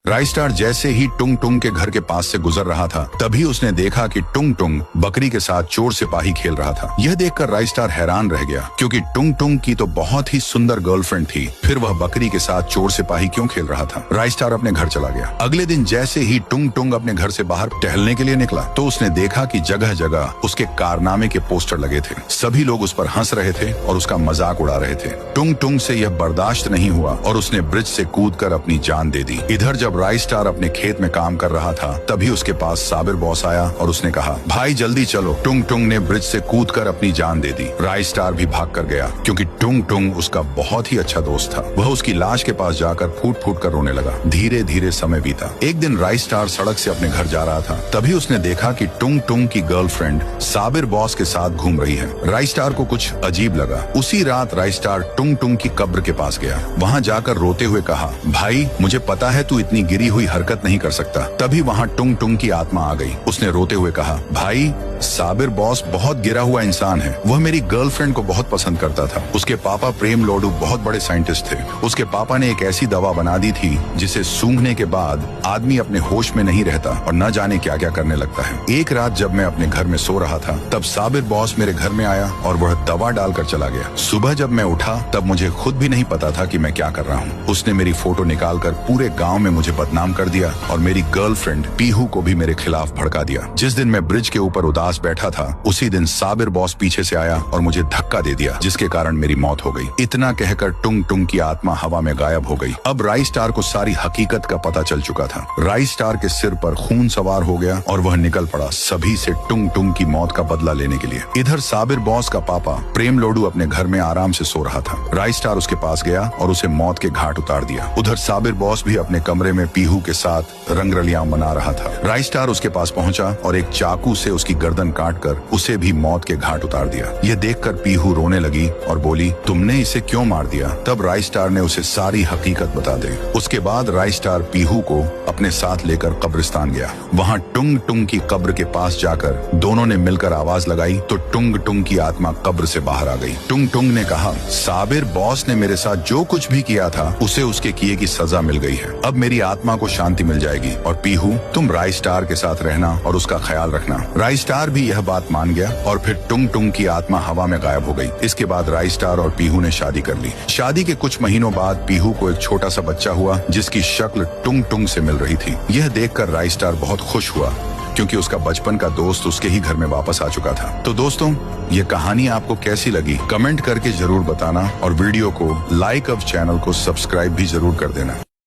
राई स्टार जैसे ही टुंग टुंग के घर के पास से गुजर रहा था तभी उसने देखा कि टुंग टुंग बकरी के साथ चोर सिपाही खेल रहा था। यह देखकर राई स्टार हैरान रह गया क्योंकि टुंग टुंग की तो बहुत ही सुंदर गर्लफ्रेंड थी, फिर वह बकरी के साथ चोर सिपाही क्यों खेल रहा था। राई स्टार अपने घर चला गया। अगले दिन जैसे ही टुंग टुंग अपने घर से बाहर टहलने के लिए निकला तो उसने देखा कि जगह जगह उसके कारनामे के पोस्टर लगे थे। सभी लोग उस पर हंस रहे थे और उसका मजाक उड़ा रहे थे। टुंग टुंग से यह बर्दाश्त नहीं हुआ और उसने ब्रिज से कूदकर अपनी जान दे दी। इधर जब राई स्टार अपने खेत में काम कर रहा था तभी उसके पास साबिर बॉस आया और उसने कहा, भाई जल्दी चलो। टुंग टुंग ने ब्रिज से कूदकर अपनी जान दे दी। राई स्टार भी भाग कर गया क्योंकि टुंग टुंग उसका बहुत ही अच्छा दोस्त था। वह उसकी लाश के पास जाकर फूट फूट कर रोने लगा। धीरे धीरे समय बीता। एक दिन राई स्टार सड़क से अपने घर जा रहा था तभी उसने देखा कि टुंग टुंग की गर्लफ्रेंड साबिर बॉस के साथ घूम रही है। राई स्टार को कुछ अजीब लगा। उसी रात राई स्टार टुंग टुंग की कब्र के पास गया। वहाँ जाकर रोते हुए कहा, भाई मुझे पता है तू इतनी गिरी हुई हरकत नहीं कर सकता। तभी वहाँ टुंग टुंग की आत्मा आ गई। उसने रोते हुए कहा, भाई साबिर बॉस बहुत गिरा हुआ इंसान है। वह मेरी गर्लफ्रेंड को बहुत पसंद करता था। उसके पापा प्रेम लोडू बहुत बड़े साइंटिस्ट थे। उसके पापा ने एक ऐसी दवा बना दी थी जिसे सूंघने के बाद आदमी अपने होश में नहीं रहता और न जाने क्या क्या करने लगता है। एक रात जब मैं अपने घर में सो रहा था तब साबिर बॉस मेरे घर में आया और वह दवा डालकर चला गया। सुबह जब मैं उठा तब मुझे खुद भी नहीं पता था कि मैं क्या कर रहा हूँ। उसने मेरी फोटो निकालकर पूरे गाँव में मुझे बदनाम कर दिया और मेरी गर्लफ्रेंड पीहू को भी मेरे खिलाफ भड़का दिया। जिस दिन मैं ब्रिज के ऊपर उदास बैठा था उसी दिन साबिर बॉस पीछे से आया और मुझे धक्का दे दिया जिसके कारण मेरी मौत हो गई। इतना कहकर टुंग टुंग की आत्मा हवा में गायब हो गई। अब राई स्टार को सारी हकीकत का पता चल चुका था। राई स्टार के सिर पर खून सवार हो गया और वह निकल पड़ा सभी से टुंग टुंग की मौत का बदला लेने के लिए। इधर साबिर बॉस का पापा प्रेम लोडू अपने घर में आराम से सो रहा था। राई स्टार उसके पास गया और उसे मौत के घाट उतार दिया। उधर साबिर बॉस भी अपने कमरे में पीहू के साथ रंगरलियां मना रहा था। राई स्टार उसके पास पहुंचा और एक चाकू से उसकी गर्दन काटकर उसे भी मौत के घाट उतार दिया। यह देखकर पीहू रोने लगी और बोली, तुमने इसे क्यों मार दिया? तब राई स्टार ने उसे सारी हकीकत बता दी। उसके बाद राई स्टार पीहू को अपने साथ लेकर कब्रिस्तान गया। वहाँ टुंग टुंग की कब्र के पास जाकर दोनों ने मिलकर आवाज लगाई तो टुंग टुंग की आत्मा कब्र से बाहर आ गई। टुंग टुंग ने कहा, साबिर बॉस ने मेरे साथ जो कुछ भी किया था उसे उसके किए की सजा मिल गई है। अब मेरी आत्मा को शांति मिल जाएगी और पीहू तुम राई स्टार के साथ रहना और उसका ख्याल रखना। राई स्टार भी यह बात मान गया और फिर टुंग टुंग की आत्मा हवा में गायब हो गई। इसके बाद राई स्टार और पीहू ने शादी कर ली। शादी के कुछ महीनों बाद पीहू को एक छोटा सा बच्चा हुआ जिसकी शक्ल टुंग टुंग से मिल रही थी। यह देखकर राई स्टार बहुत खुश हुआ क्योंकि उसका बचपन का दोस्त उसके ही घर में वापस आ चुका था। तो दोस्तों, ये कहानी आपको कैसी लगी कमेंट करके जरूर बताना और वीडियो को लाइक और चैनल को सब्सक्राइब भी जरूर कर देना।